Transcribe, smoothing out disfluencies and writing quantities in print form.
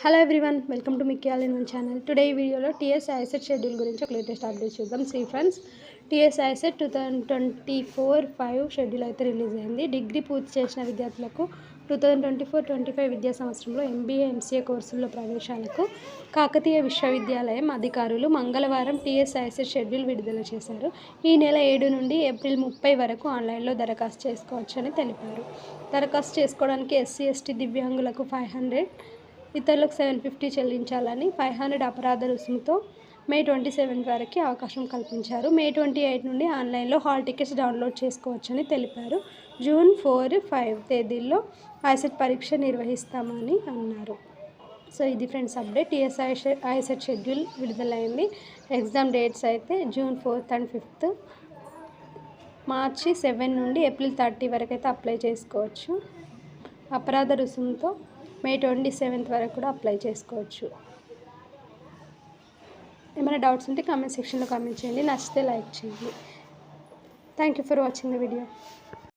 Hello everyone, welcome to మిక్యాల్ in one channel. Today ఈ వీడియోలో టీఎస్ ఐసెట్ షెడ్యూల్ గురించి ఒక లేటెస్ట్ అప్డేట్ చూద్దాం. ఫ్రెండ్స్, టీఎస్ ఐసెట్ 2024-5 షెడ్యూల్ అయితే రిలీజ్ అయింది. డిగ్రీ పూర్తి చేసిన విద్యార్థులకు 2024-25 విద్యా సంవత్సరంలో ఎంబీఏ ఎంసీఏ కోర్సుల్లో ప్రవేశాలకు కాకతీయ విశ్వవిద్యాలయం అధికారులు మంగళవారం టీఎస్ ఐసెట్ షెడ్యూల్ విడుదల చేశారు. ఈ నెల 7 నుండి ఏప్రిల్ 30 వరకు ఆన్లైన్లో దరఖాస్తు చేసుకోవచ్చని తెలిపారు. దరఖాస్తు చేసుకోవడానికి ఎస్సీ ఎస్టీ దివ్యాంగులకు 500, ఇతరులకు 750 చెల్లించాలని, 500 అపరాధ రుసుముతో మే 27 వరకు అవకాశం కల్పించారు. మే 28 నుండి ఆన్లైన్లో హాల్ టికెట్స్ డౌన్లోడ్ చేసుకోవచ్చని తెలిపారు. జూన్ 4, 5 తేదీల్లో ఐసెట్ పరీక్ష నిర్వహిస్తామని అన్నారు. సో ఇది friends update. TS ICET schedule విడుదలైంది. ఎగ్జామ్ డేట్స్ అయితే జూన్ 4th and 5th, మార్చి 7 నుండి ఏప్రిల్ 30 వరకు అయితే అప్లై చేసుకోవచ్చు. అపరాధ రుసుముతో మే 27 వరకు కూడా అప్లై చేసుకోవచ్చు. ఏమైనా డౌట్స్ ఉంటే కామెంట్ సెక్షన్లో కామెంట్ చేయండి. నచ్చితే లైక్ చేయండి. Thank you for watching the video.